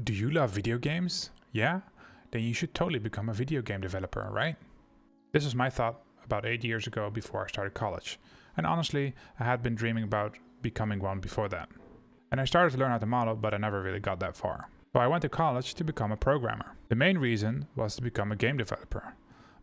Do you love video games? Yeah? Then you should totally become a video game developer, right? This was my thought about 8 years ago before I started college. And honestly, I had been dreaming about becoming one before that. And I started to learn how to model, but I never really got that far. So I went to college to become a programmer. The main reason was to become a game developer.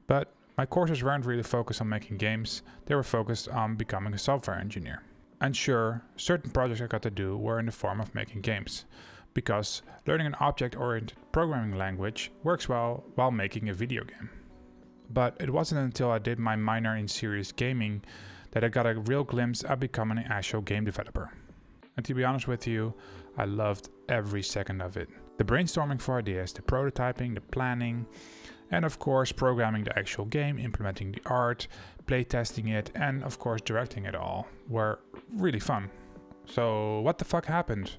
But my courses weren't really focused on making games, they were focused on becoming a software engineer. And sure, certain projects I got to do were in the form of making games, because learning an object-oriented programming language works well while making a video game. But it wasn't until I did my minor in serious gaming that I got a real glimpse at becoming an actual game developer. And to be honest with you, I loved every second of it. The brainstorming for ideas, the prototyping, the planning, and of course programming the actual game, implementing the art, playtesting it, and of course directing it all were really fun. So what the fuck happened?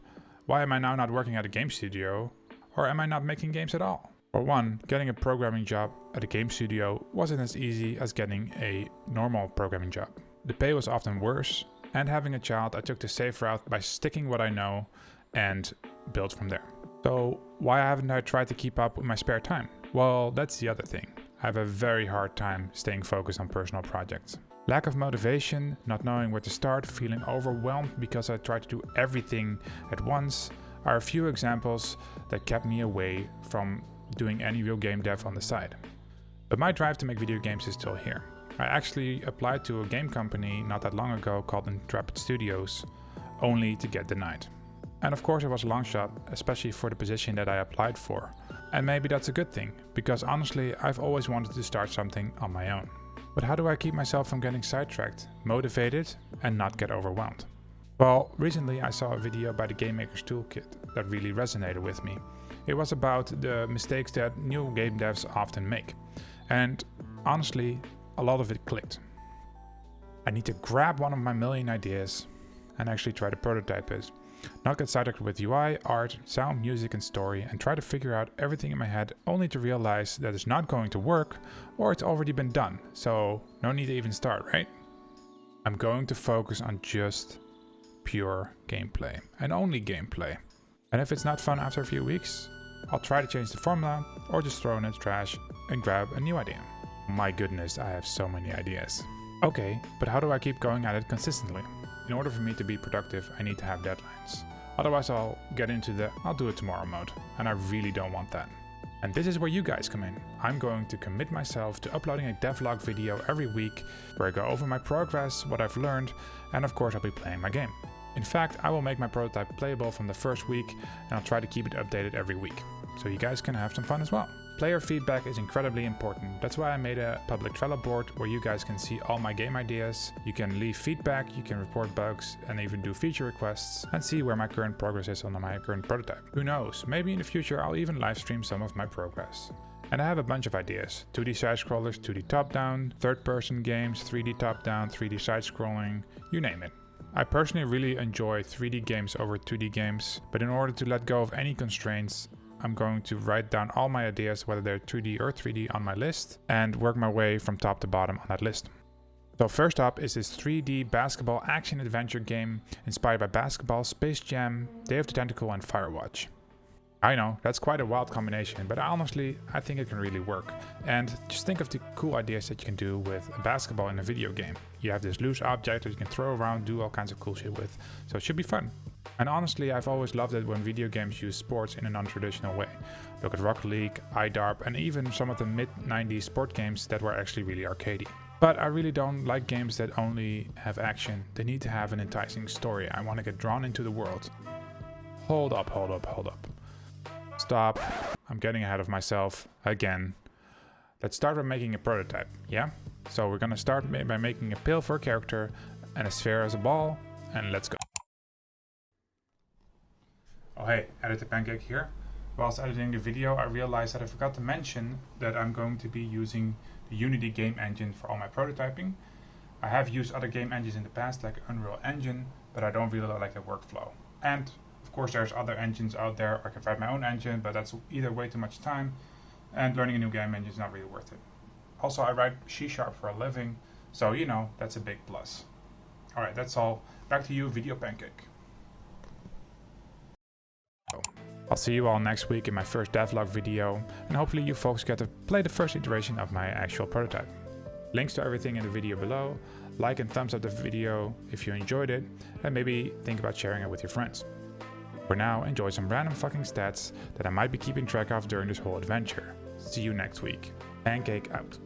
Why am I now not working at a game studio? Or am I not making games at all? For one, getting a programming job at a game studio wasn't as easy as getting a normal programming job. The pay was often worse, and having a child, I took the safe route by sticking what I know and build from there. So why haven't I tried to keep up with my spare time? Well, that's the other thing. I have a very hard time staying focused on personal projects. Lack of motivation, not knowing where to start, feeling overwhelmed because I try to do everything at once are a few examples that kept me away from doing any real game dev on the side. But my drive to make video games is still here. I actually applied to a game company not that long ago called Intrepid Studios, only to get denied. And of course it was a long shot, especially for the position that I applied for. And maybe that's a good thing, because honestly I've always wanted to start something on my own. But how do I keep myself from getting sidetracked, motivated, and not get overwhelmed? Well, recently I saw a video by the Game Maker's Toolkit that really resonated with me. It was about the mistakes that new game devs often make. And honestly, a lot of it clicked. I need to grab one of my million ideas and actually try to prototype it. Not get sidetracked with UI, art, sound, music and story and try to figure out everything in my head only to realize that it's not going to work or it's already been done, so no need to even start, right? I'm going to focus on just pure gameplay and only gameplay. And if it's not fun after a few weeks, I'll try to change the formula or just throw in the trash and grab a new idea. My goodness, I have so many ideas. Okay, but how do I keep going at it consistently? In order for me to be productive, I need to have deadlines. Otherwise I'll get into the I'll do it tomorrow mode, and I really don't want that. And this is where you guys come in. I'm going to commit myself to uploading a devlog video every week where I go over my progress, what I've learned, and of course I'll be playing my game. In fact, I will make my prototype playable from the first week and I'll try to keep it updated every week, so you guys can have some fun as well. Player feedback is incredibly important. That's why I made a public Trello board where you guys can see all my game ideas. You can leave feedback, you can report bugs and even do feature requests and see where my current progress is on my current prototype. Who knows, maybe in the future I'll even live stream some of my progress. And I have a bunch of ideas. 2D side scrollers, 2D top down, third person games, 3D top down, 3D side scrolling, you name it. I personally really enjoy 3D games over 2D games, but in order to let go of any constraints, I'm going to write down all my ideas, whether they're 2D or 3D, on my list and work my way from top to bottom on that list. So first up is this 3D basketball action adventure game inspired by basketball, Space Jam, Day of the Tentacle and Firewatch. I know, that's quite a wild combination, but honestly, I think it can really work. And just think of the cool ideas that you can do with a basketball in a video game. You have this loose object that you can throw around, do all kinds of cool shit with, so it should be fun. And honestly, I've always loved it when video games use sports in a non-traditional way. Look at Rocket League, iDarb, and even some of the mid-90s sport games that were actually really arcadey. But I really don't like games that only have action. They need to have an enticing story. I want to get drawn into the world. Hold up. Stop. I'm getting ahead of myself again. Let's start by making a prototype, yeah? So we're gonna start by making a pill for a character and a sphere as a ball, and let's go. Oh hey, Editor Pancake here. Whilst editing the video, I realized that I forgot to mention that I'm going to be using the Unity game engine for all my prototyping. I have used other game engines in the past, like Unreal Engine, but I don't really like the workflow. And of course there's other engines out there. I can write my own engine, but that's either way too much time, and learning a new game engine is not really worth it. Also, I write C# for a living, so you know, that's a big plus. Alright, that's all. Back to you, Video Pancake. I'll see you all next week in my first devlog video, and hopefully you folks get to play the first iteration of my actual prototype. Links to everything in the video below. Like and thumbs up the video if you enjoyed it, and maybe think about sharing it with your friends. For now, enjoy some random fucking stats that I might be keeping track of during this whole adventure. See you next week. Pancake out.